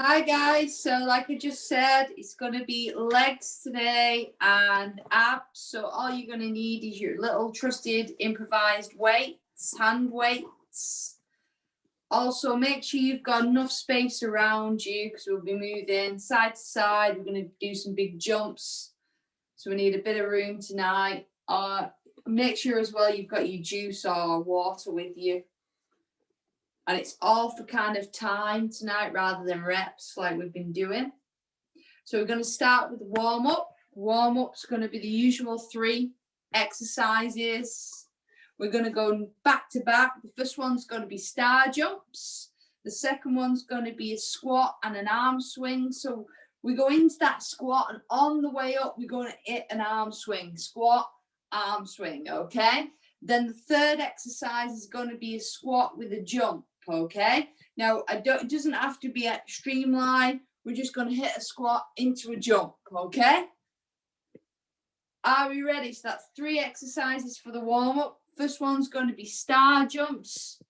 Hi guys, so like I just said, it's going to be legs today and abs. So all you're going to need is your little trusted improvised weights, hand weights. Also make sure you've got enough space around you because we'll be moving side to side. We're going to do some big jumps, so we need a bit of room tonight. Make sure as well you've got your juice or water with you. And it's all for kind of time tonight rather than reps like we've been doing. So we're going to start with warm up. Warm up's going to be the usual 3 exercises. We're going to go back to back. The first one's going to be star jumps. The second one's going to be a squat and an arm swing. So we go into that squat, and on the way up, we're going to hit an arm swing. Squat, arm swing, okay? Then the third exercise is going to be a squat with a jump. Okay, now it doesn't have to be at streamline. We're just going to hit a squat into a jump. Okay, are we ready? So that's 3 exercises for the warm up. First one's going to be star jumps.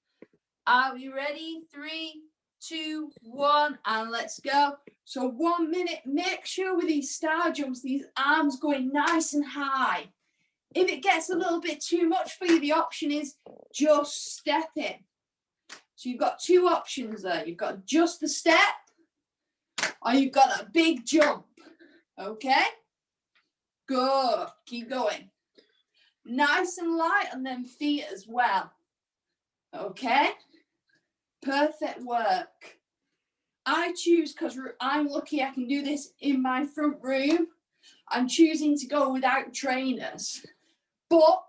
Are we ready? 3, 2, 1, and let's go. So 1 minute. Make sure with these star jumps, these arms going nice and high. If it gets a little bit too much for you, the option is just step in. So you've got 2 options there. You've got just the step, or you've got that big jump. Okay? Good. Keep going. Nice and light on them feet as well. Okay? Perfect work. I choose, because I'm lucky I can do this in my front room, I'm choosing to go without trainers. But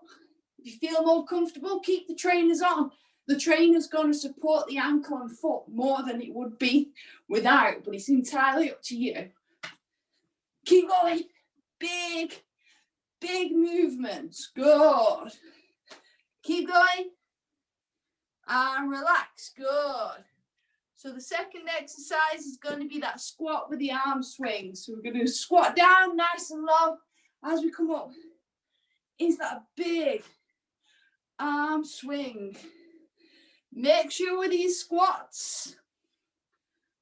if you feel more comfortable, keep the trainers on. The trainer's going to support the ankle and foot more than it would be without, but it's entirely up to you. Keep going. Big, big movements. Good. Keep going. And relax. Good. So the second exercise is going to be that squat with the arm swing. So we're going to squat down nice and low as we come up. Is that big arm swing? Make sure with these squats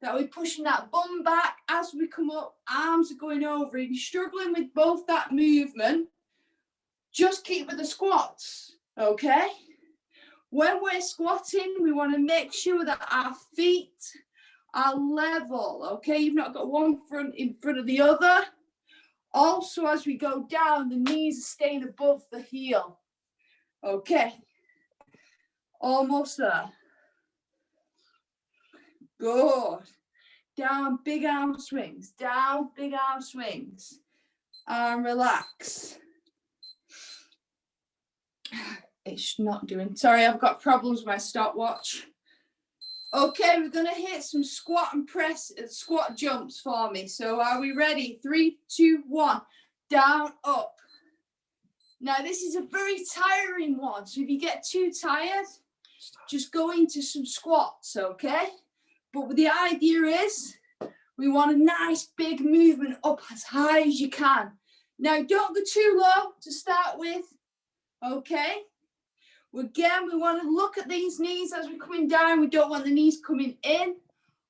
that we're pushing that bum back as we come up, arms are going over. If you're struggling with both that movement, just keep with the squats, okay? When we're squatting, we want to make sure that our feet are level, okay? You've not got one foot in front of the other. Also, as we go down, the knees are staying above the heel, okay? Almost there. Good. Down, big arm swings. Down, big arm swings. And relax. It's not doing. Sorry, I've got problems with my stopwatch. Okay, we're going to hit some squat and press, squat jumps for me. So are we ready? 3, 2, 1. Down, up. Now, this is a very tiring one. So if you get too tired, just go into some squats, okay? But the idea is we want a nice big movement up as high as you can. Now, don't go too low to start with, okay? Again, we want to look at these knees as we're coming down. We don't want the knees coming in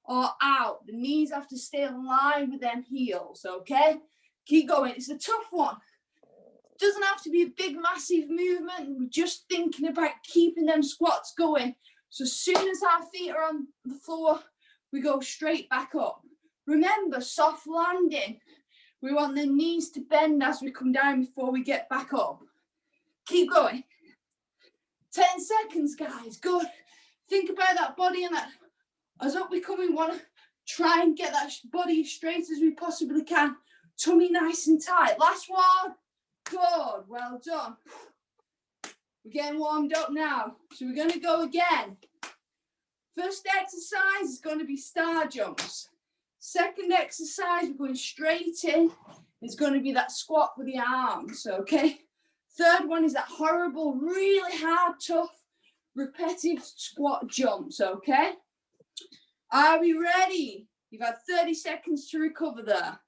or out. The knees have to stay in line with them heels, okay? Keep going. It's a tough one. It doesn't have to be a big, massive movement. We're just thinking about keeping them squats going. So as soon as our feet are on the floor, we go straight back up. Remember, soft landing. We want the knees to bend as we come down before we get back up. Keep going. 10 seconds, guys. Good. Think about that body and that. As up we come, we want to try and get that body as straight as we possibly can. Tummy nice and tight. Last one. Good. Well done. We're getting warmed up now. So we're going to go again. First exercise is going to be star jumps. Second exercise, we're going straight in. It's going to be that squat with the arms, okay? Third one is that horrible, really hard, tough, repetitive squat jumps, okay? Are we ready? You've had 30 seconds to recover there.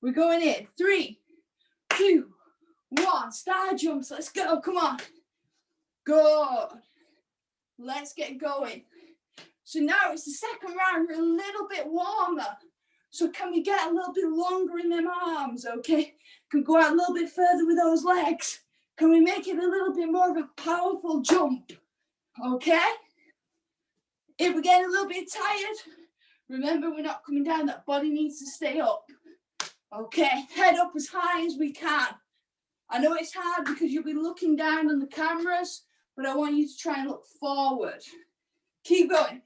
We're going in. 3, 2, 1. Star jumps. Let's go. Come on. Good. Let's get going. So now it's the second round, we're a little bit warmer. So can we get a little bit longer in them arms, okay? Can we go out a little bit further with those legs? Can we make it a little bit more of a powerful jump, okay? If we're getting a little bit tired, remember we're not coming down, that body needs to stay up. Okay, head up as high as we can. I know it's hard because you'll be looking down on the cameras, but I want you to try and look forward. Keep going,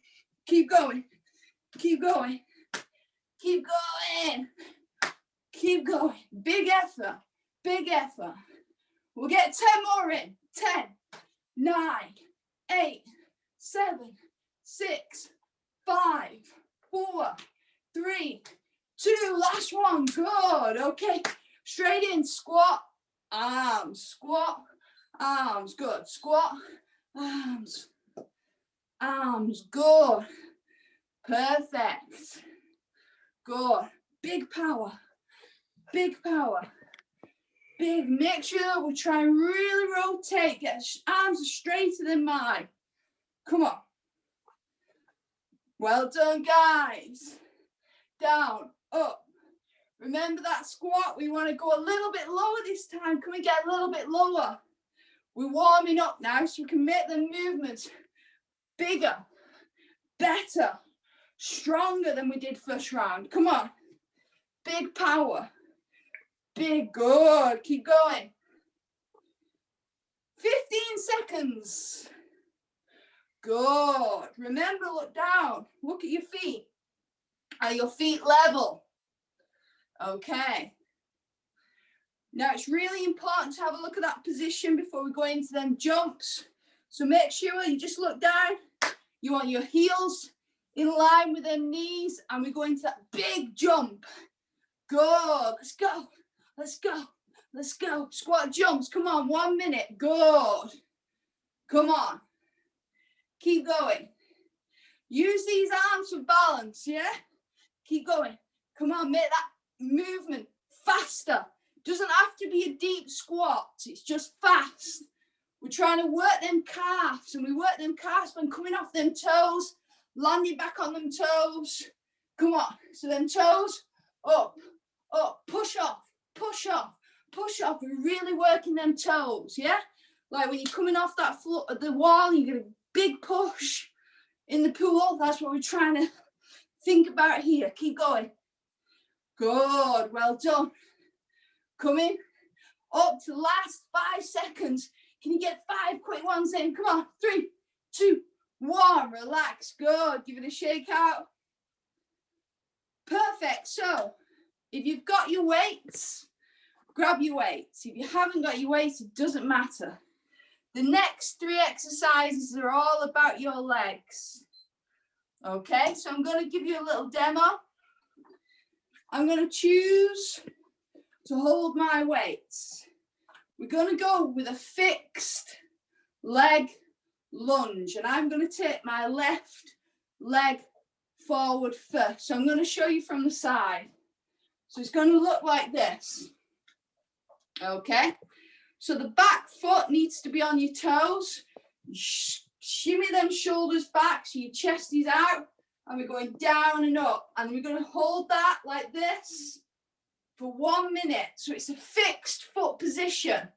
keep going, keep going, keep going, keep going. Big effort, big effort. We'll get 10 more in. 10, 9, 8, 7, 6, 5, 4, 3, 2, last one. Good. Okay. Straight in. Squat, arms, squat, arms. Good. Squat, arms, arms. Good. Perfect. Good. Big power. Big power. Big. Make sure we try and really rotate. Get arms straighter than mine. Come on. Well done, guys. Down, up. Remember that squat, we want to go a little bit lower this time. Can we get a little bit lower? We're warming up now so we can make the movements bigger, better, stronger than we did first round. Come on. Big power. Big, good. Keep going. 15 seconds. Good. Remember, look down. Look at your feet. Are your feet level? Okay. Now it's really important to have a look at that position before we go into them jumps. So make sure you just look down. You want your heels in line with them knees, and we go into that big jump. Good. Let's go. Let's go. Let's go. Squat jumps. Come on. 1 minute. Good. Come on. Keep going. Use these arms for balance, yeah? Keep going. Come on, make that movement faster. Doesn't have to be a deep squat. It's just fast. We're trying to work them calves, and we work them calves when coming off them toes, landing back on them toes. Come on. So them toes, up, up, push off, push off, push off. We're really working them toes, yeah? Like when you're coming off that floor, the wall, you get a big push in the pool. That's what we're trying to think about here. Keep going. Good. Well done. Coming up to the last 5 seconds. Can you get 5 quick ones in? Come on. 3, 2, 1. Relax. Good. Give it a shake out. Perfect. So if you've got your weights, grab your weights. If you haven't got your weights, it doesn't matter. The next 3 exercises are all about your legs. Okay, so I'm going to give you a little demo. I'm going to choose to hold my weights. We're going to go with a fixed leg lunge, and I'm going to take my left leg forward first. So I'm going to show you from the side. So it's going to look like this. Okay. So the back foot needs to be on your toes. Shimmy them shoulders back so your chest is out. And we're going down and up. And we're going to hold that like this for 1 minute. So it's a fixed foot position.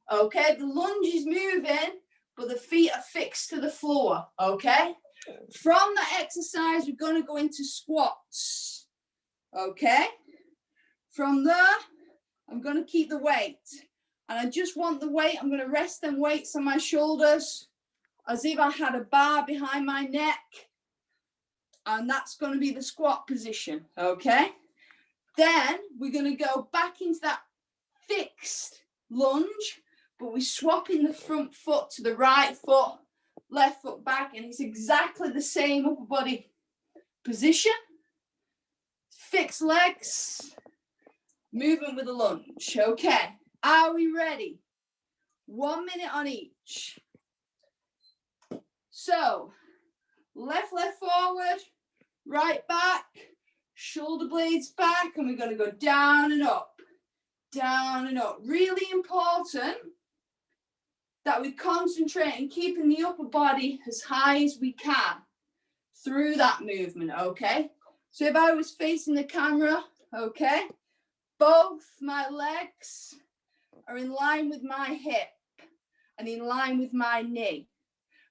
Okay, the lunge is moving, but the feet are fixed to the floor. Okay. From that exercise, we're going to go into squats. Okay. From there, I'm going to keep the weight. And I just want the weight, I'm going to rest them weights on my shoulders as if I had a bar behind my neck. And that's going to be the squat position, okay? Then we're going to go back into that fixed lunge, but we're swapping the front foot to the right foot, left foot back, and it's exactly the same upper body position. Fixed legs, movement with a lunge, okay? Are we ready? 1 minute on each. So, left leg forward, right back, shoulder blades back, and we're going to go down and up, down and up. Really important that we concentrate on keeping the upper body as high as we can. through that movement, okay? So if I was facing the camera, okay, both my legs are in line with my hip and in line with my knee.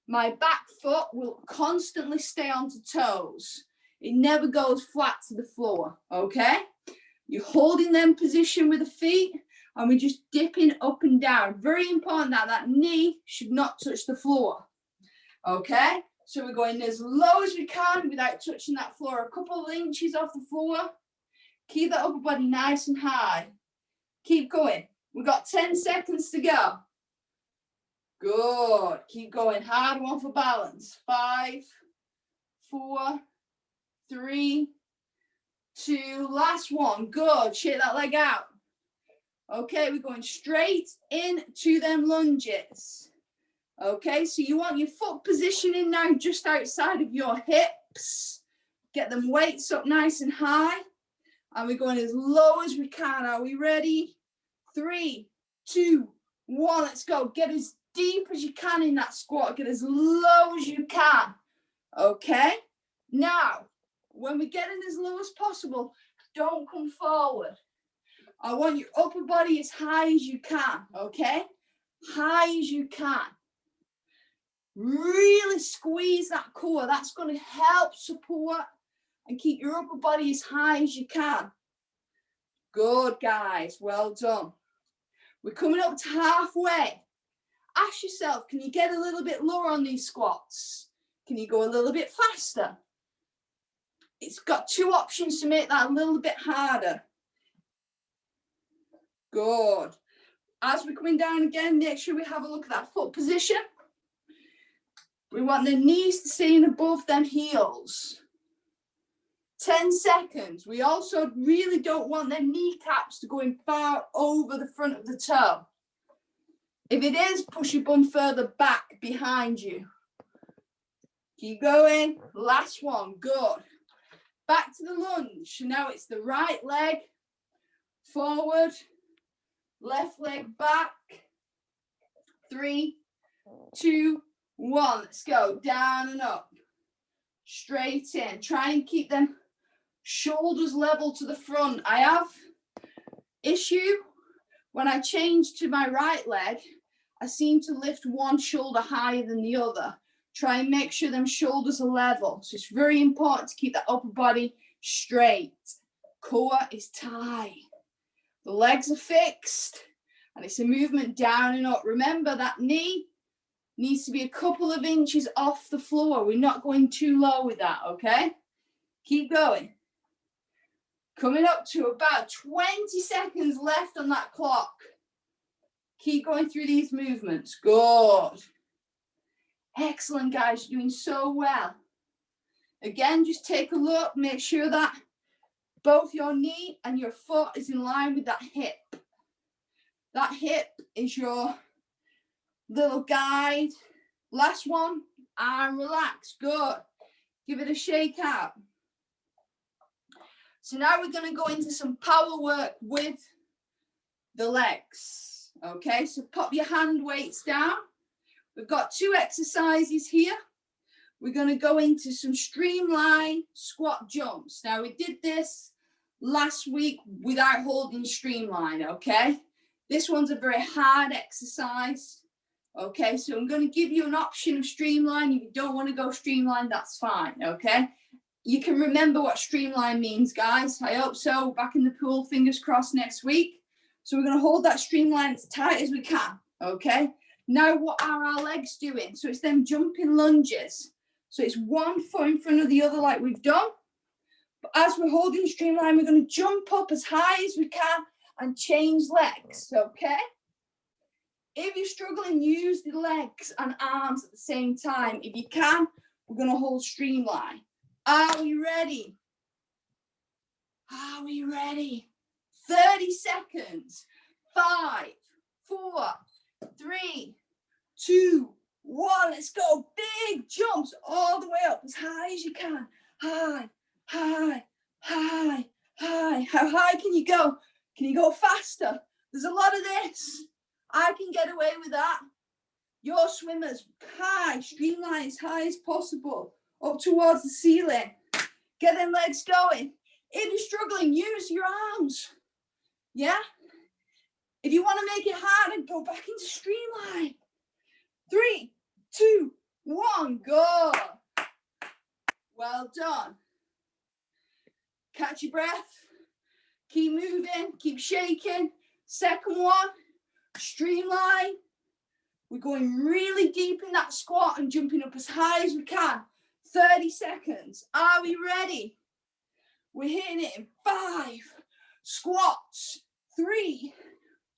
My back foot will constantly stay onto toes. It never goes flat to the floor, okay? You're holding them position with the feet and we're just dipping up and down. Very important that that knee should not touch the floor, okay? So we're going as low as we can without touching that floor. A couple of inches off the floor. Keep that upper body nice and high. Keep going. We've got 10 seconds to go. Good. Keep going. Hard one for balance. 5, 4, 3, 2. Last one. Good. Shake that leg out. Okay, we're going straight into them lunges. Okay, so you want your foot positioning now just outside of your hips. Get them weights up nice and high. And we're going as low as we can. Are we ready? 3, 2, 1. Let's go. Get as deep as you can in that squat. Get as low as you can. Okay? Now, when we get in as low as possible, don't come forward. I want your upper body as high as you can. Okay? High as you can. Really squeeze that core. That's going to help support and keep your upper body as high as you can. Good, guys. Well done. We're coming up to halfway. Ask yourself, can you get a little bit lower on these squats? Can you go a little bit faster? It's got 2 options to make that a little bit harder. Good. As we're coming down again, make sure we have a look at that foot position. We want the knees to stay in above them heels. 10 seconds. We also really don't want their kneecaps to go in far over the front of the toe. If it is, push your bum further back behind you. Keep going. Last one. Good. Back to the lunge. Now it's the right leg forward, left leg back. 3, 2, 1. Let's go. Down and up. Straight in. Try and keep them shoulders level to the front. I have issue when I change to my right leg. I seem to lift one shoulder higher than the other. Try and make sure them shoulders are level. So it's very important to keep that upper body straight. Core is tight. The legs are fixed. And it's a movement down and up. Remember that knee needs to be a couple of inches off the floor. We're not going too low with that, okay? Keep going. Coming up to about 20 seconds left on that clock. Keep going through these movements. Good. Excellent, guys. You're doing so well. Again, just take a look. Make sure that both your knee and your foot is in line with that hip. That hip is your little guide. Last one. And relax. Good. Give it a shake out. So now we're going to go into some power work with the legs. Okay, so pop your hand weights down. We've got 2 exercises here. We're going to go into some streamline squat jumps. Now, we did this last week without holding streamline, okay? This one's a very hard exercise. Okay, so I'm going to give you an option of streamline. If you don't want to go streamline, that's fine, okay? You can remember what streamline means, guys. I hope so. Back in the pool, fingers crossed next week. So we're going to hold that streamline as tight as we can, okay? Now, what are our legs doing? So it's them jumping lunges. So it's one foot in front of the other like we've done. But as we're holding streamline, we're going to jump up as high as we can and change legs, okay? If you're struggling, use the legs and arms at the same time. If you can, we're going to hold streamline. Are we ready? Are we ready? 30 seconds. 5, 4, 3, 2, 1. Let's go. Big jumps all the way up as high as you can. High, high, high, high. How high can you go? Can you go faster? There's a lot of this. I can get away with that. Your swimmers, high, streamline as high as possible. up towards the ceiling. Get them legs going. If you're struggling, use your arms. Yeah? If you want to make it harder, go back into streamline. 3, 2, 1, go. Well done. Catch your breath. Keep moving, keep shaking. Second one, streamline. We're going really deep in that squat and jumping up as high as we can. 30 seconds. Are we ready? We're hitting it in 5. Squats. 3,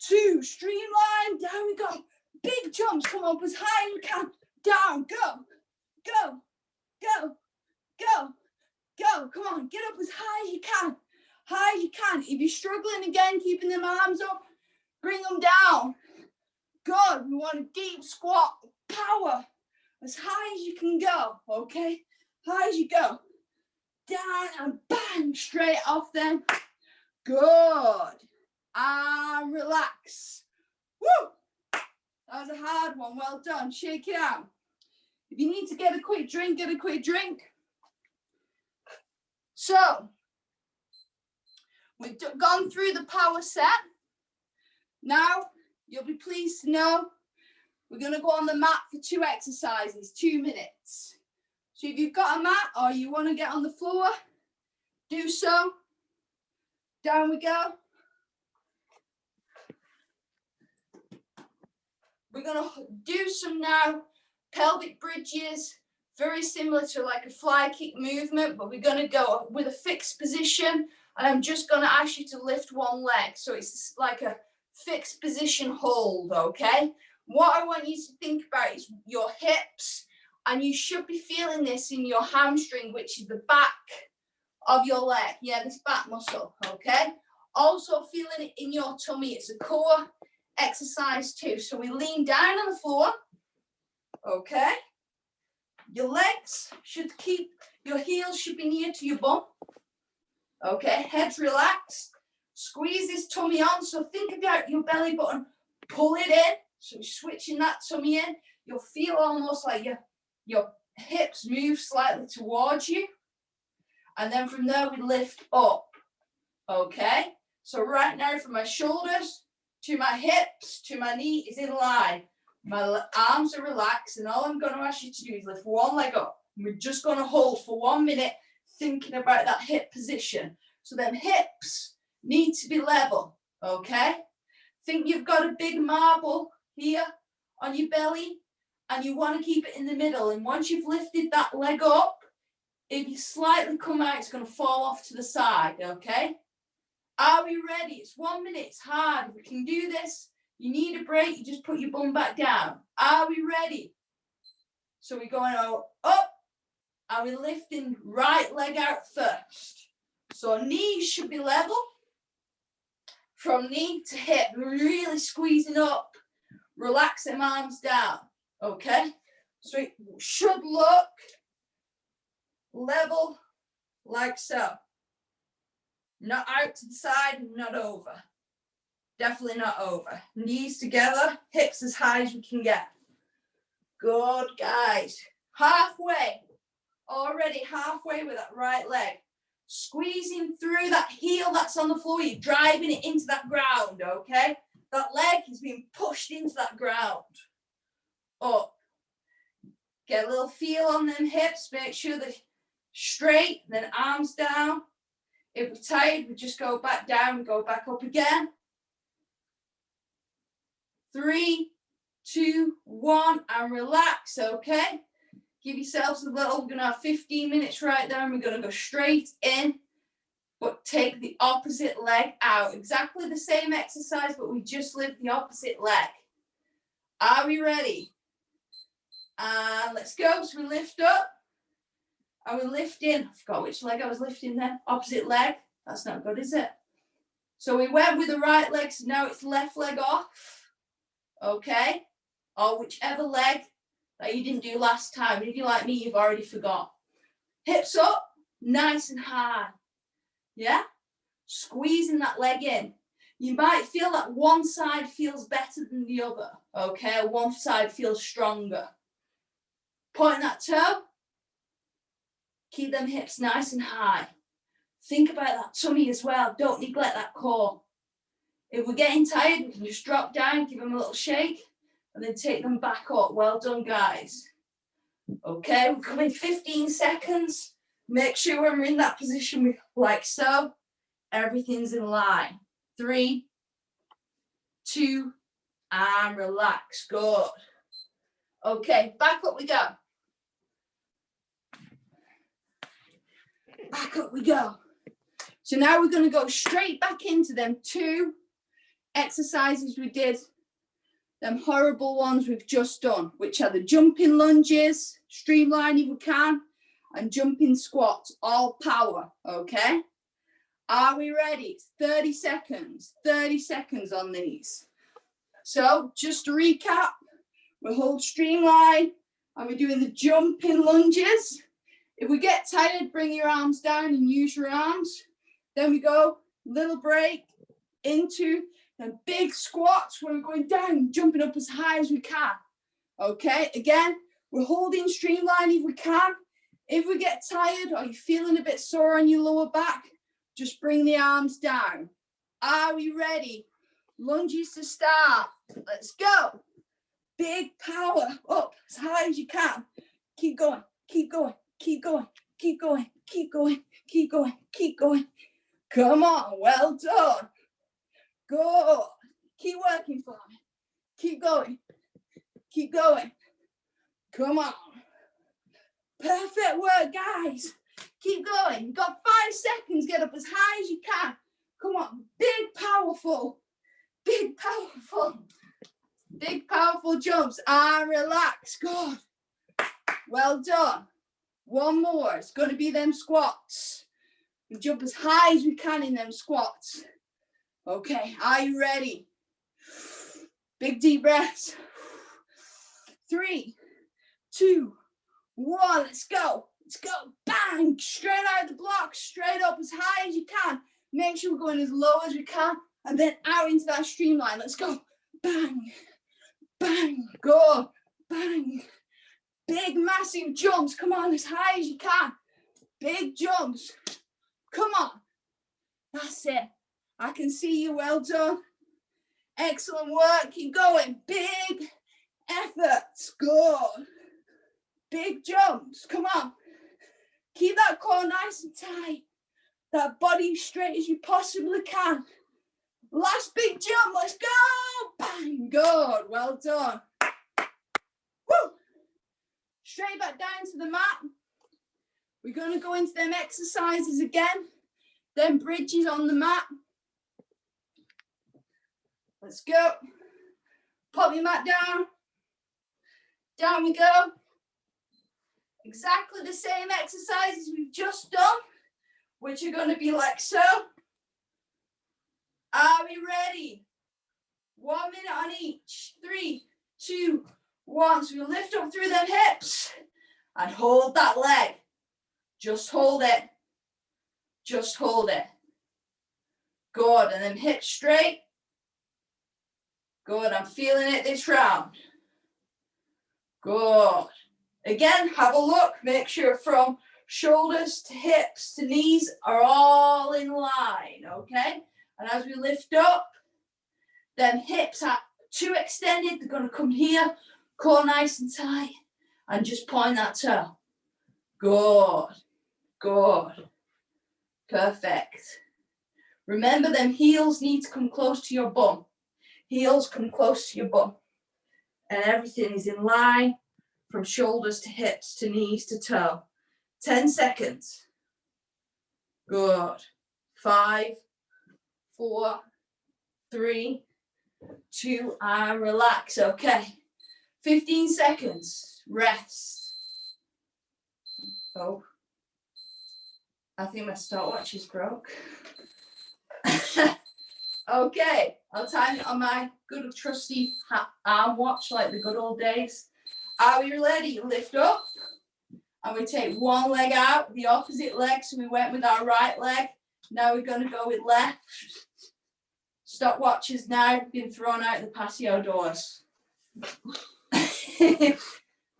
2, streamline. Down we go. Big jumps. Come up as high as we can. Down. Go. Go. Go. Go. Go. Come on. Get up as high as you can. High as you can. If you're struggling again, keeping them arms up, bring them down. Good. We want a deep squat. Power. As high as you can go. Okay? High as you go. Down and bang. Straight off then. Good. And relax. Woo! That was a hard one. Well done. Shake it out. If you need to get a quick drink, get a quick drink. So, we've gone through the power set. Now, you'll be pleased to know we're going to go on the mat for 2 exercises, 2 minutes. So if you've got a mat or you want to get on the floor, do so. Down we go. We're going to do some now pelvic bridges, very similar to like a fly kick movement, but we're going to go with a fixed position, and I'm just going to ask you to lift one leg. So it's like a fixed position hold, okay? What I want you to think about is your hips, and you should be feeling this in your hamstring, which is the back of your leg. Yeah, this back muscle, okay? Also feeling it in your tummy. It's a core exercise too. So we lean down on the floor, okay? Your legs should keep, your heels should be near to your bum. Okay, head's relaxed. Squeeze this tummy on. So think about your belly button. Pull it in. So you're switching that tummy in. You'll feel almost like your hips move slightly towards you. And then from there, we lift up. Okay? So right now, from my shoulders to my hips to my knee is in line. My arms are relaxed, and all I'm going to ask you to do is lift one leg up. We're just going to hold for 1 minute, thinking about that hip position. So them hips need to be level, okay? Think you've got a big marble here on your belly, and you want to keep it in the middle. And once you've lifted that leg up, if you slightly come out, it's going to fall off to the side, okay? Are we ready? It's 1 minute. It's hard. If we can do this, you need a break, you just put your bum back down. Are we ready? So we're going up, and we're lifting right leg out first. So knees should be level. From knee to hip, we're really squeezing up. Relax them arms down, okay? So it should look level like so. Not out to the side, not over. Definitely not over. Knees together, hips as high as we can get. Good, guys. Halfway. Already halfway with that right leg. Squeezing through that heel that's on the floor. You're driving it into that ground, okay? That leg is being pushed into that ground. Up. Get a little feel on them hips. Make sure they're straight. Then arms down. If we're tired, we just go back down and go back up again. 3, 2, 1, and relax, okay? Give yourselves a little, we're going to have 15 minutes right there, and we're going to go straight in, but take the opposite leg out. Exactly the same exercise, but we just lift the opposite leg. Are we ready? And let's go. So we lift up, and we lift in. I forgot which leg I was lifting then. Opposite leg. That's not good, is it? So we went with the right leg, so now it's left leg off. Okay, or whichever leg that you didn't do last time. If you're like me, you've already forgot. Hips up, nice and high. Yeah, squeezing that leg in. You might feel that one side feels better than the other. Okay, one side feels stronger. Point that toe. Keep them hips nice and high. Think about that tummy as well. Don't neglect that core. If we're getting tired, we can just drop down, give them a little shake, and then take them back up. Well done, guys. Okay, we're coming 15 seconds. Make sure when we're in that position, like so, everything's in line. 3, 2, and relax. Good. Okay, back up we go. Back up we go. So now we're going to go straight back into them 2 exercises we did, them horrible ones we've just done, which are the jumping lunges, streamline if we can, and jumping squats, all power, okay? Are we ready? It's 30 seconds on these. So just to recap, we hold streamline and we're doing the jumping lunges. If we get tired, bring your arms down and use your arms. Then we go, little break into the big squats where we're going down, jumping up as high as we can. Okay, again, we're holding streamline if we can. If we get tired or you're feeling a bit sore on your lower back, just bring the arms down. Are we ready? Lunges to start. Let's go. Big power up as high as you can. Keep going, keep going, keep going, keep going, keep going, keep going, keep going. Come on, well done. Good. Keep working for me. Keep going. Keep going. Come on. Perfect work, guys. Keep going. You've got 5 seconds. Get up as high as you can. Come on. Big, powerful. Big, powerful. Big, powerful jumps. And relax. Good. Well done. One more. It's going to be them squats. We jump as high as we can in them squats. Okay. Are you ready? Big deep breaths. 3, 2, 1. Let's go. Let's go. Bang. Straight out of the block. Straight up as high as you can. Make sure we're going as low as we can. And then out into that streamline. Let's go. Bang. Bang. Go. Bang. Big, massive jumps. Come on, as high as you can. Big jumps. Come on. That's it. I can see you. Well done. Excellent work. Keep going. Big efforts. Good. Big jumps. Come on. Keep that core nice and tight. That body straight as you possibly can. Last big jump. Let's go. Bang. Good. Well done. Woo. Straight back down to the mat. We're going to go into them exercises again. Then bridges on the mat. Let's go. Pop your mat down. Down we go. Exactly the same exercises we've just done, which are going to be like so. Are we ready? 1 minute on each. 3, 2, 1. So we lift up through them hips and hold that leg. Just hold it. Just hold it. Good. And then hips straight. Good. I'm feeling it this round. Good. Again, have a look. Make sure from shoulders to hips to knees are all in line. Okay. And as we lift up, then hips are too extended. They're going to come here. Core nice and tight. And just point that toe. Good. Good. Perfect. Remember, them heels need to come close to your bum. Heels come close to your bum. And everything is in line from shoulders to hips to knees to toe. 10 seconds. Good. 5, 4, 3, 2, and relax. Okay. 15 seconds. Rest. Oh. I think my stopwatch is broke. Okay, I'll time it on my good trusty arm watch like the good old days. Are we ready? Lift up. And we take one leg out, the opposite leg. So we went with our right leg. Now we're going to go with left. Stopwatch has now been thrown out the patio doors.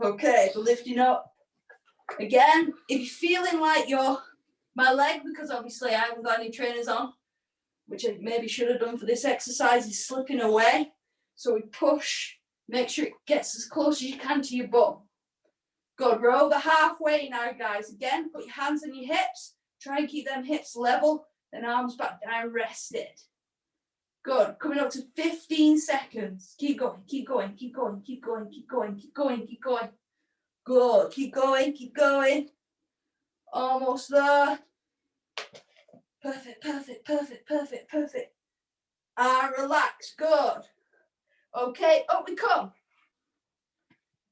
Okay, so lifting up. Again, if you're feeling like my leg, because obviously I haven't got any trainers on, which I maybe should have done for this exercise, is slipping away. So we push, make sure it gets as close as you can to your butt. Good, we're over halfway now, guys. Again, put your hands on your hips. Try and keep them hips level, then arms back down, rested. Good, coming up to 15 seconds. Keep going, keep going, keep going, keep going, keep going, keep going, keep going. Good, keep going, keep going. Almost there. Perfect, perfect, perfect, perfect, perfect. And relax, good. Okay, up we come.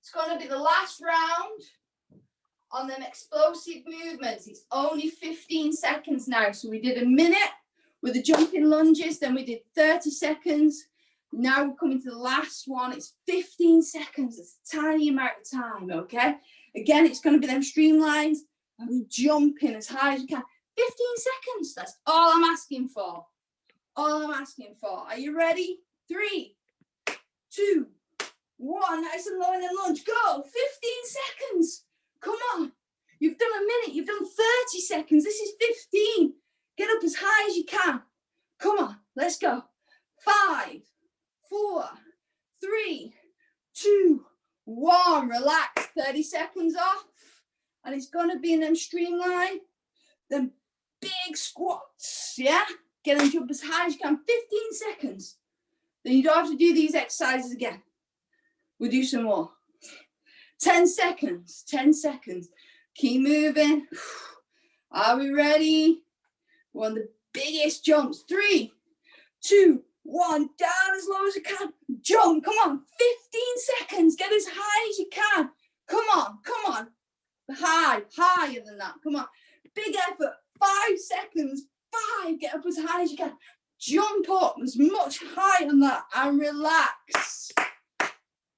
It's going to be the last round on them explosive movements. It's only 15 seconds now. So we did a minute with the jumping lunges, then we did 30 seconds. Now we're coming to the last one. It's 15 seconds. It's a tiny amount of time, okay? Again, it's going to be them streamlines and jumping as high as you can. 15 seconds. That's all I'm asking for. All I'm asking for. Are you ready? 3, 2, 1. Nice and low in the lunge. Go. 15 seconds. Come on. You've done a minute. You've done 30 seconds. This is 15. Get up as high as you can. Come on. Let's go. 5, 4, 3, 2, 1. Relax. 30 seconds off. And it's going to be in them streamline. Them big squats. Yeah? Get them jump as high as you can. 15 seconds. Then you don't have to do these exercises again. We'll do some more. 10 seconds. 10 seconds. Keep moving. Are we ready? We're on the biggest jumps. 3, 2, 1. Down as low as you can. Jump. Come on. 15 seconds. Get as high as you can. Come on. Come on. High. Higher than that. Come on. Big effort. 5 seconds. 5. Get up as high as you can. Jump up as much higher than that and relax.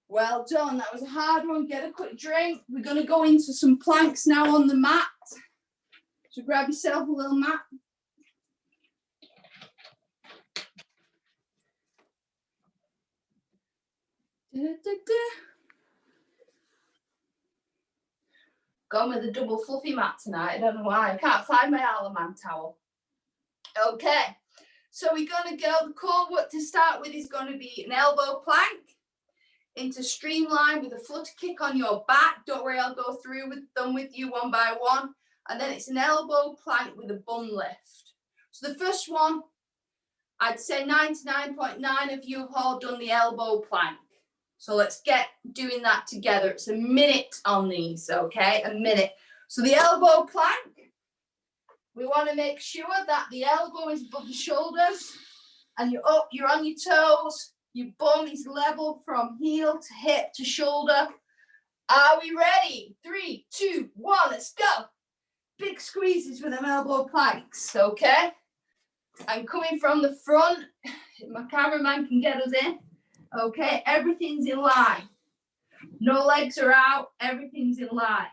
Well done. That was a hard one. Get a quick drink. We're going to go into some planks now on the mat. So grab yourself a little mat. Gone with a double fluffy mat tonight. I don't know why. I can't find my Alaman towel. Okay. So we're going to go, the core work to start with is going to be an elbow plank into streamline with a flutter kick on your back. Don't worry, I'll go through with them with you one by one. And then it's an elbow plank with a bum lift. So the first one, I'd say 99.9% of you have all done the elbow plank. So let's get doing that together. It's a minute on these, okay? A minute. So the elbow plank, we want to make sure that the elbow is above the shoulders and you're up, you're on your toes. Your bum is level from heel to hip to shoulder. Are we ready? 3, 2, 1, let's go. Big squeezes with them elbow planks, okay? I'm coming from the front. My cameraman can get us in. Okay, everything's in line. No legs are out, everything's in line.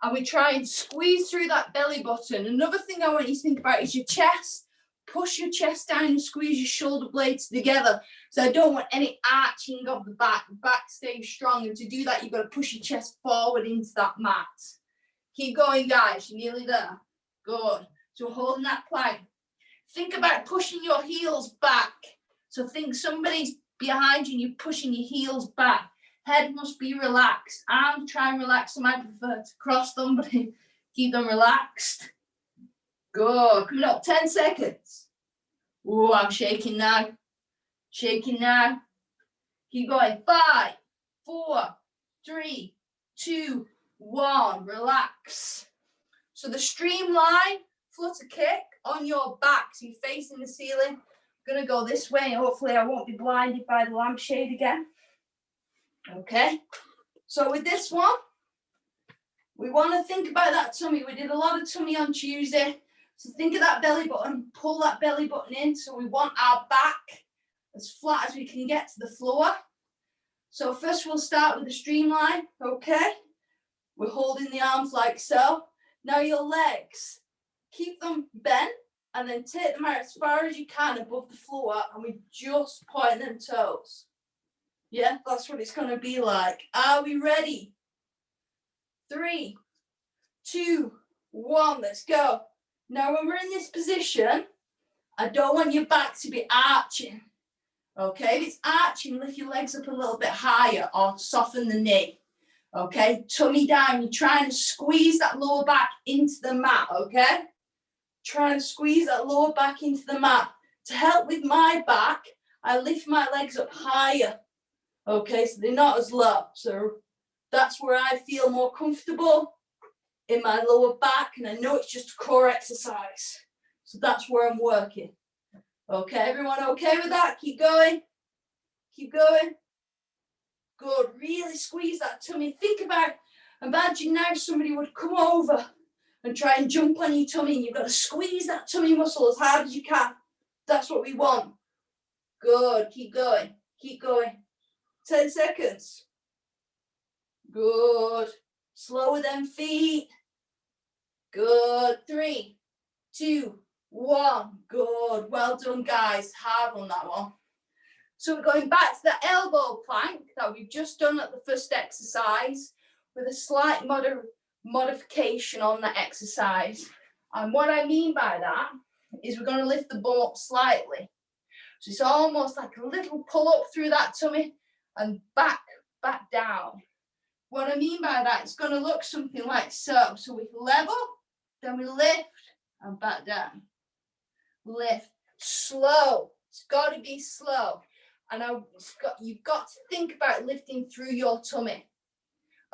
And we try and squeeze through that belly button. Another thing I want you to think about is your chest. Push your chest down and squeeze your shoulder blades together. So I don't want any arching of the back. The back stays strong. And to do that, you've got to push your chest forward into that mat. Keep going, guys. You're nearly there. Good. So holding that plank. Think about pushing your heels back. So think somebody's behind you and you're pushing your heels back. Head must be relaxed. Arms try and relax them. I prefer to cross them, but keep them relaxed. Good. Coming up, 10 seconds. Oh, I'm shaking now. Shaking now. Keep going. 5, 4, 3, 2, 1. Relax. So the streamline flutter kick on your back. So you're facing the ceiling. I'm going to go this way. Hopefully I won't be blinded by the lampshade again. Okay. So with this one, we want to think about that tummy. We did a lot of tummy on Tuesday. So think of that belly button, pull that belly button in. So we want our back as flat as we can get to the floor. So first we'll start with the streamline, okay? We're holding the arms like so. Now your legs, keep them bent and then take them out as far as you can above the floor and we just point them toes. Yeah, that's what it's going to be like. Are we ready? 3, 2, 1. Let's go. Now, when we're in this position, I don't want your back to be arching. Okay, if it's arching, lift your legs up a little bit higher or soften the knee. Okay, tummy down. You're trying to squeeze that lower back into the mat. Okay, trying to squeeze that lower back into the mat. To help with my back, I lift my legs up higher. Okay, so they're not as low. So that's where I feel more comfortable in my lower back, and I know it's just a core exercise. So that's where I'm working. Okay, everyone okay with that? Keep going. Keep going. Good. Really squeeze that tummy. Think about, imagine now somebody would come over and try and jump on your tummy, and you've got to squeeze that tummy muscle as hard as you can. That's what we want. Good. Keep going. Keep going. 10 seconds. Good. Slower than feet. Good. 3, 2, 1. Good. Well done, guys. Hard on that one. So we're going back to the elbow plank that we've just done at the first exercise with a slight modification on that exercise. And what I mean by that is we're going to lift the bum up slightly. So it's almost like a little pull up through that tummy and back down. What I mean by that, it's going to look something like so. So we level, then we lift and back down. Lift. Slow. It's got to be slow. And you've got to think about lifting through your tummy.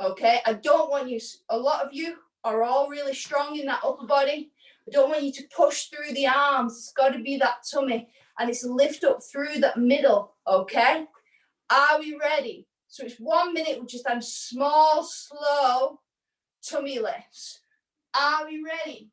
Okay? I don't want you, a lot of you are all really strong in that upper body. I don't want you to push through the arms. It's got to be that tummy. And it's a lift up through that middle. Okay? Are we ready? So it's 1 minute with just them small, slow tummy lifts. Are we ready?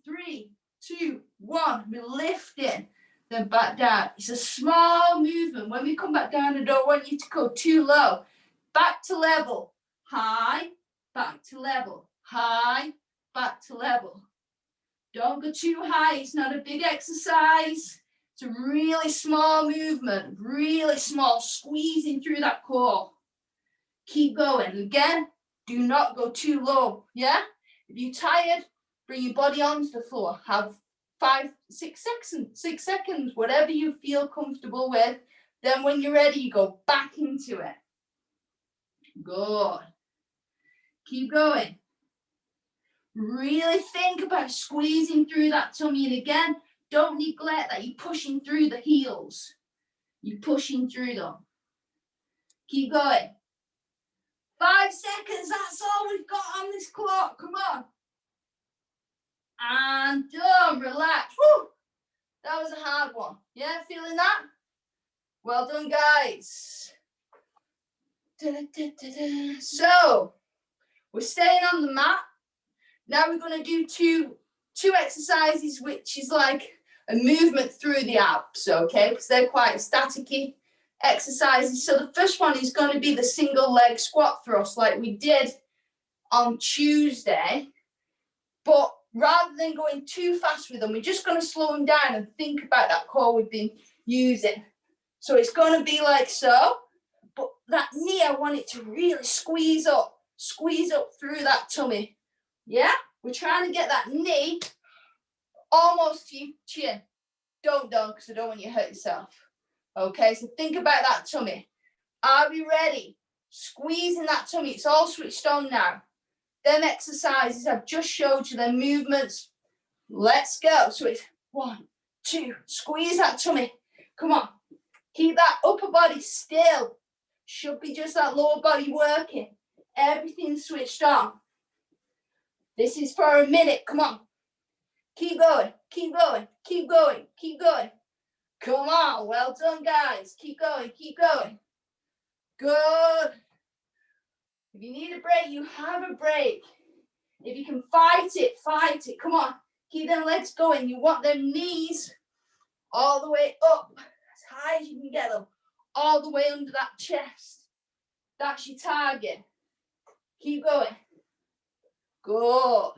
3, 2, 1. We're lifting, then back down. It's a small movement. When we come back down, I don't want you to go too low. Back to level. High, back to level. High, back to level. Don't go too high. It's not a big exercise. It's a really small movement, really small, squeezing through that core. Keep going. Again, do not go too low, yeah? If you're tired, bring your body onto the floor. Have 5, 6 seconds, whatever you feel comfortable with. Then when you're ready, you go back into it. Good. Keep going. Really think about squeezing through that tummy. And again, don't neglect that you're pushing through the heels. You're pushing through them. Keep going. 5 seconds, that's all we've got on this clock. Come on. And done. Relax. Woo! That was a hard one. Yeah, feeling that? Well done, guys. So, we're staying on the mat. Now we're going to do two exercises, which is like a movement through the abs, okay? Because they're quite staticky exercises. So the first one is going to be the single leg squat thrust like we did on Tuesday. But rather than going too fast with them, we're just going to slow them down and think about that core we've been using. So it's going to be like so. But that knee, I want it to really squeeze up through that tummy. Yeah? We're trying to get that knee almost to your chin. Don't, because I don't want you to hurt yourself. Okay, so think about that tummy. Are we ready? Squeezing that tummy. It's all switched on now. Them exercises I've just showed you, them movements. Let's go. So it's 1, 2. Squeeze that tummy. Come on. Keep that upper body still. Should be just that lower body working. Everything's switched on. This is for a minute. Come on. Keep going. Keep going. Keep going. Keep going. Come on. Well done, guys. Keep going. Keep going. Good. If you need a break, you have a break. If you can fight it, fight it. Come on. Keep them legs going. You want them knees all the way up, as high as you can get them, all the way under that chest. That's your target. Keep going. Good.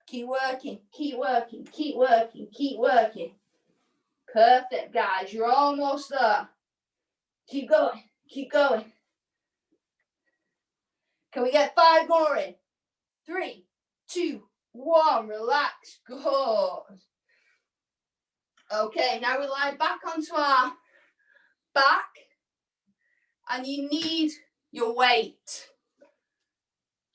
Keep working, keep working, keep working, keep working. Perfect, guys. You're almost there. Keep going, keep going. Can we get 5 more in? 3, 2, 1. Relax. Good. Okay, now we lie back onto our back, and you need your weight.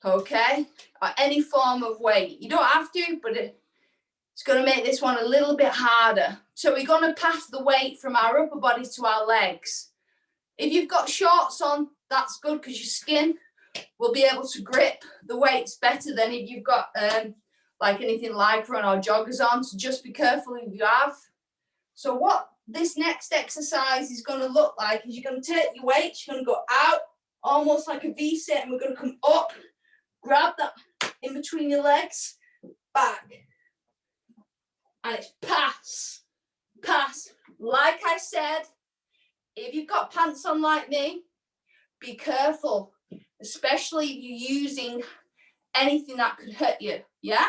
Okay, or any form of weight. You don't have to, but it's going to make this one a little bit harder. So we're going to pass the weight from our upper body to our legs. If you've got shorts on, that's good because your skin will be able to grip the weights better than if you've got like anything Lycra or joggers on. So just be careful if you have. So what this next exercise is going to look like is you're going to take your weights, you're going to go out almost like a V-sit, and we're going to come up, grab that in between your legs, back, and it's pass, pass. Like I said, if you've got pants on like me, be careful, especially if you're using anything that could hurt you, yeah?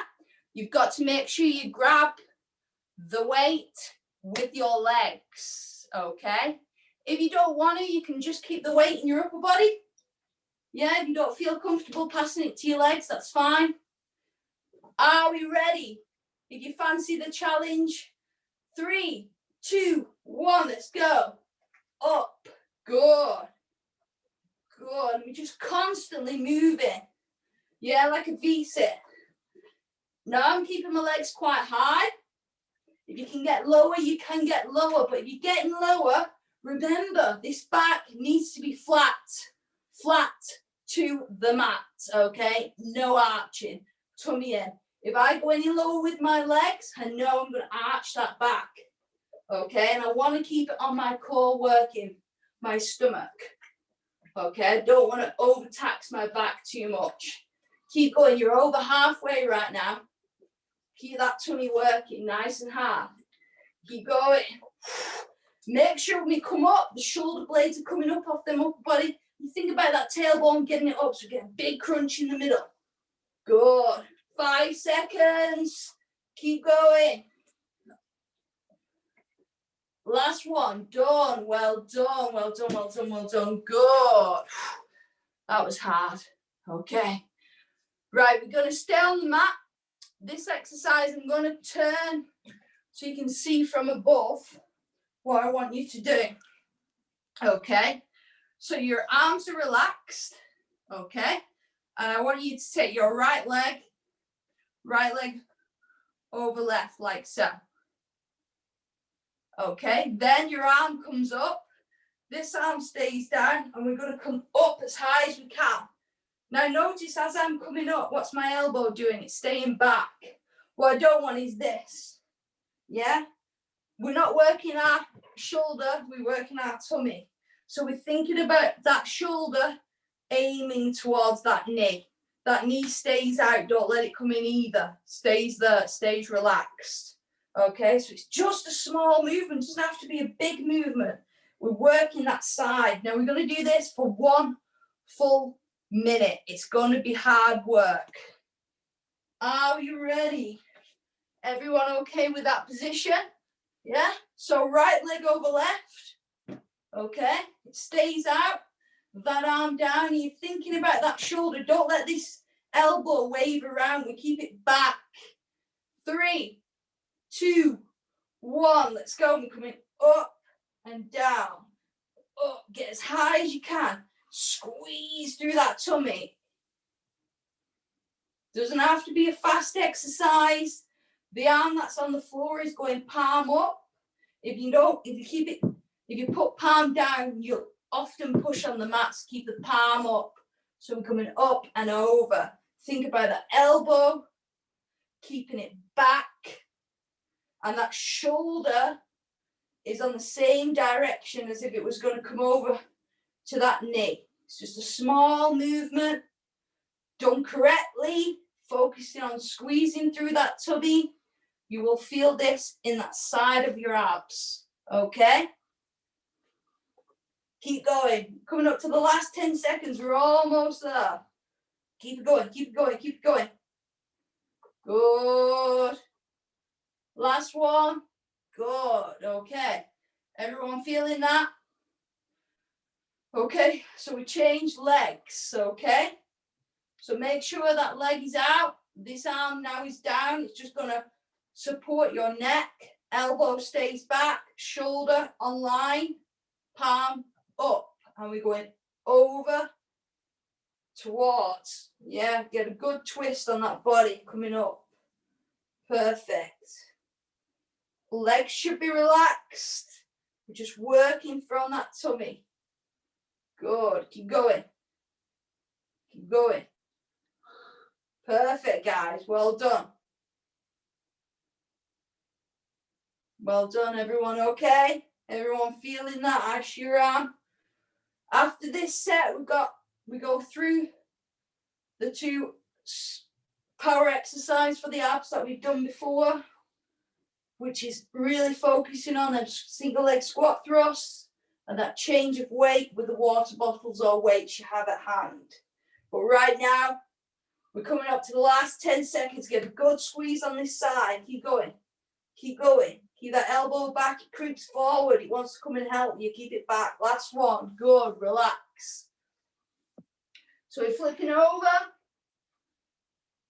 You've got to make sure you grab the weight with your legs, okay? If you don't want to, you can just keep the weight in your upper body. Yeah, if you don't feel comfortable passing it to your legs, that's fine. Are we ready? If you fancy the challenge, 3, 2, 1, let's go. Up, good. Good, we're just constantly moving. Yeah, like a V-sit. Now I'm keeping my legs quite high. If you can get lower, you can get lower. But if you're getting lower, remember, this back needs to be flat. Flat to the mat, okay? No arching. Tummy in. If I go any lower with my legs, I know I'm going to arch that back. Okay, and I want to keep it on my core working, my stomach. Okay, I don't want to overtax my back too much. Keep going. You're over halfway right now. Keep that tummy working nice and hard. Keep going. Make sure when we come up, the shoulder blades are coming up off them upper body. You think about that tailbone getting it up, so we get a big crunch in the middle. Good. 5 seconds. Keep going. Last one. Done. Well done. Well done. Well done. Well done. Good. That was hard. Okay. Right, we're going to stay on the mat. This exercise, I'm going to turn so you can see from above what I want you to do. Okay. So your arms are relaxed. Okay. And I want you to take your right leg over left, like so. Okay. Then your arm comes up. This arm stays down, and we're going to come up as high as we can. Now notice as I'm coming up, what's my elbow doing? It's staying back. What I don't want is this. Yeah? We're not working our shoulder, we're working our tummy. So we're thinking about that shoulder aiming towards that knee. That knee stays out, don't let it come in either. Stays there, stays relaxed. Okay, so it's just a small movement, it doesn't have to be a big movement. We're working that side. Now we're going to do this for 1 full minute. It's going to be hard work. Are you ready? Everyone okay with that position? Yeah? So right leg over left. Okay? It stays out. That arm down. You're thinking about that shoulder. Don't let this elbow wave around. We keep it back. 3, 2, 1. Let's go. We're coming up and down. Up. Get as high as you can. Squeeze through that tummy. Doesn't have to be a fast exercise. The arm that's on the floor is going palm up. If you put palm down, you'll often push on the mat to keep the palm up. So we're coming up and over. Think about the elbow, keeping it back. And that shoulder is on the same direction as if it was going to come over to that knee. It's just a small movement, done correctly, focusing on squeezing through that tummy. You will feel this in that side of your abs, okay? Keep going. Coming up to the last 10 seconds, we're almost there. Keep it going, keep it going, keep it going. Good. Last one. Good, okay. Everyone feeling that? Okay, so we changed legs, okay? So make sure that leg is out. This arm now is down. It's just going to support your neck. Elbow stays back, shoulder on line, palm up. And we're going over, towards. Yeah, get a good twist on that body coming up. Perfect. Legs should be relaxed. We're just working from that tummy. Good. Keep going. Keep going. Perfect, guys. Well done. Well done, everyone. Okay? Everyone feeling that? I sure am. After this set, we go through the 2 power exercise for the abs that we've done before, which is really focusing on them single leg squat thrusts and that change of weight with the water bottles or weights you have at hand. But right now, we're coming up to the last 10 seconds. Get a good squeeze on this side. Keep going. Keep going. Keep that elbow back. It creeps forward. It wants to come and help you. Keep it back. Last one. Good. Relax. So we're flipping over.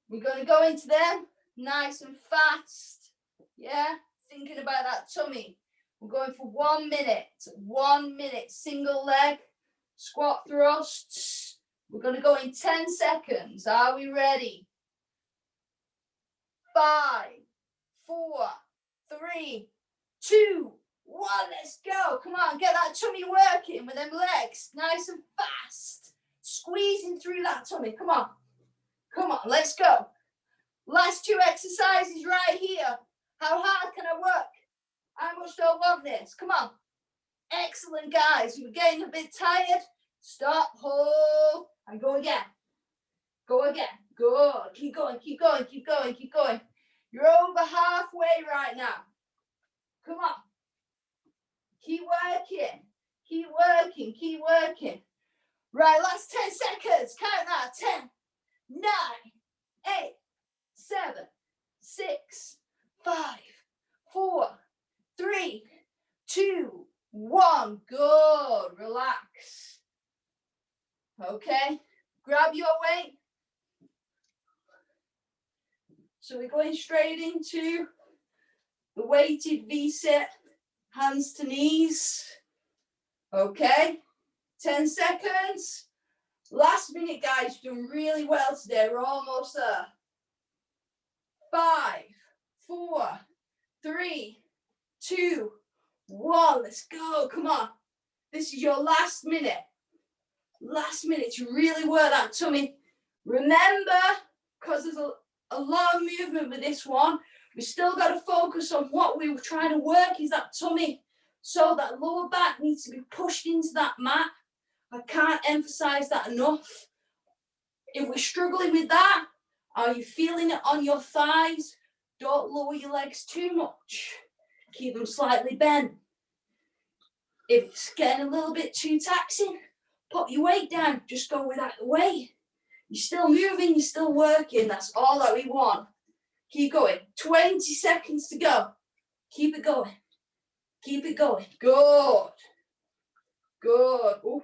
We're going to go into them nice and fast. Yeah? Thinking about that tummy. We're going for 1 minute. 1 minute. Single leg squat thrusts. We're going to go in 10 seconds. Are we ready? 5, 4, 3, 2, 1. Let's go. Come on, get that tummy working with them legs. Nice and fast. Squeezing through that tummy. Come on. Come on, let's go. Last 2 exercises right here. How hard can I work? How much do I want this? Come on. Excellent, guys. We're getting a bit tired. Stop, hold, and go again. Go again. Good. Keep going, keep going, keep going, keep going. You're over halfway right now. Come on. Keep working. Keep working. Keep working. Right, last 10 seconds. Count that. 10, 9, 8, 7, 6, 5, 4, 3, 2, 1. Good. Relax. Okay. Grab your weight. So we're going straight into the weighted V-sit, hands to knees. Okay. 10 seconds. Last minute, guys. You've done really well today. We're almost there. 5, 4, 3, 2, 1. Let's go. Come on. This is your last minute. Last minute to really work that tummy. Remember, because there's a lot of movement with this one, we still got to focus on what we were trying to work is that tummy. So that lower back needs to be pushed into that mat. I can't emphasize that enough. If we're struggling with that, are you feeling it on your thighs? Don't lower your legs too much. Keep them slightly bent. If it's getting a little bit too taxing, put your weight down. Just go without the weight. You're still moving, you're still working. That's all that we want. Keep going. 20 seconds to go. Keep it going. Keep it going. Good. Good. Ooh.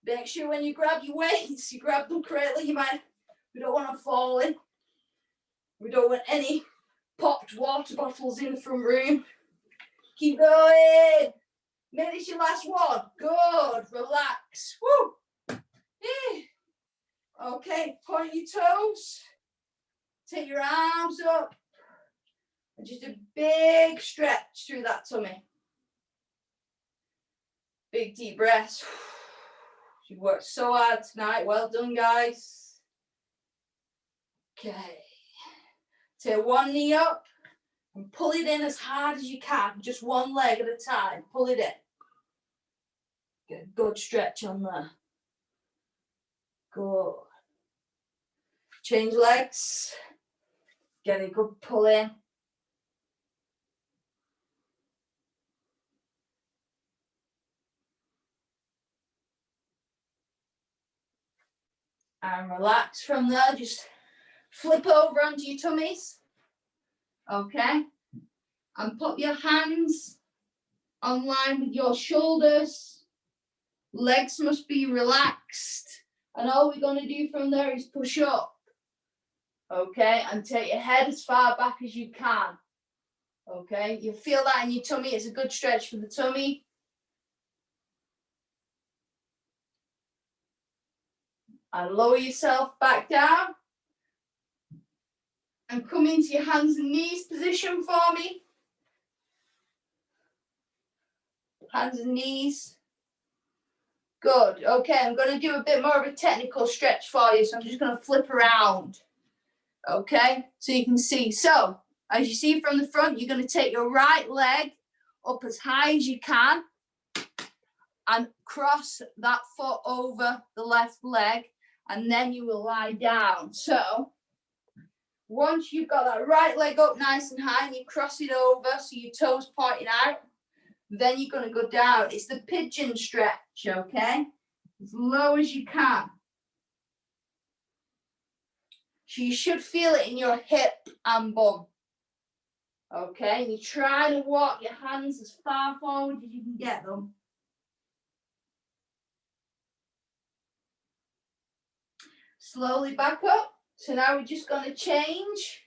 Make sure when you grab your weights, you grab them correctly. We don't want them falling. We don't want any popped water bottles in the front room. Keep going. Make this your last one. Good. Relax. Woo. Yeah. Okay, point your toes. Take your arms up. And just a big stretch through that tummy. Big deep breaths. You've worked so hard tonight. Well done, guys. Okay. Take one knee up and pull it in as hard as you can. Just one leg at a time. Pull it in. Get a good stretch on there. Good. Change legs. Get a good pull in. And relax from there. Just flip over onto your tummies. Okay. And put your hands on line with your shoulders. Legs must be relaxed. And all we're going to do from there is push up. Okay, and take your head as far back as you can. Okay, you feel that in your tummy. It's a good stretch for the tummy. And lower yourself back down. And come into your hands and knees position for me. Hands and knees. Good. Okay, I'm going to do a bit more of a technical stretch for you. So I'm just going to flip around. Okay, so you can see. So, as you see from the front, you're going to take your right leg up as high as you can and cross that foot over the left leg, and then you will lie down. So, once you've got that right leg up nice and high and you cross it over so your toes pointing out, then you're going to go down. It's the pigeon stretch, okay? As low as you can. So you should feel it in your hip and bum. Okay, and you try to walk your hands as far forward as you can get them. Slowly back up. So now we're just going to change.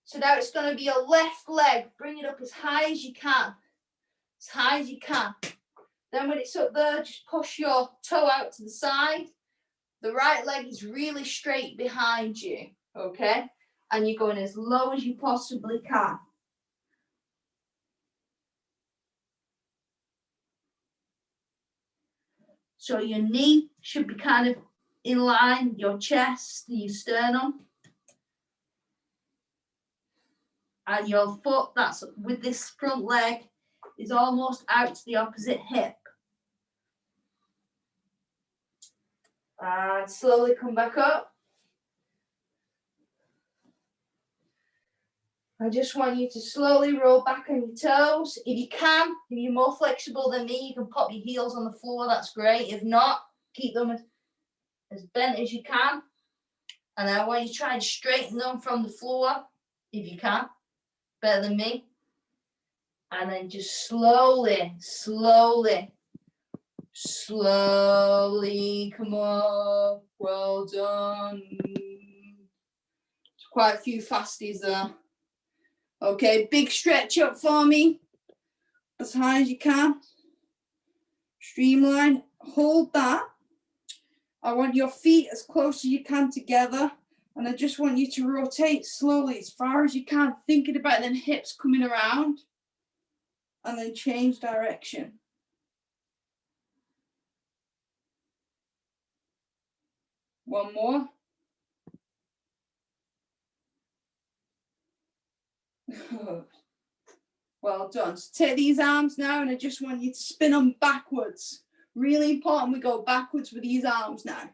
So now it's going to be your left leg. Bring it up as high as you can. As high as you can. Then when it's up there, just push your toe out to the side. The right leg is really straight behind you. Okay? And you're going as low as you possibly can. So your knee should be kind of in line with your chest, your sternum. And your foot, that's with this front leg, is almost out to the opposite hip. And slowly come back up. I just want you to slowly roll back on your toes. If you can, if you're more flexible than me, you can pop your heels on the floor. That's great. If not, keep them as bent as you can. And I want you to try and straighten them from the floor, if you can. Better than me. And then just slowly, come up. Well done. Quite a few fasties there. Okay, big stretch up for me. As high as you can. Streamline. Hold that. I want your feet as close as you can together. And I just want you to rotate slowly as far as you can, thinking about them hips coming around. And then change direction. One more. Well done. So take these arms now and I just want you to spin them backwards. Really important we go backwards with these arms now.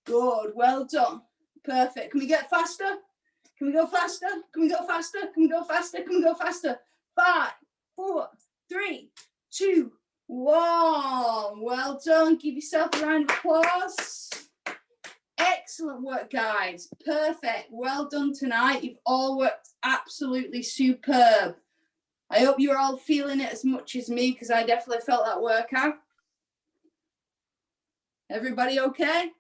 Good. Well done. Perfect. Can we get faster? Can we go faster? Can we go faster? Can we go faster? Can we go faster? 5, 4, 3, 2, 1. Well done. Give yourself a round of applause. Excellent work, guys. Perfect. Well done tonight. You've all worked absolutely superb. I hope you're all feeling it as much as me because I definitely felt that workout. Everybody okay?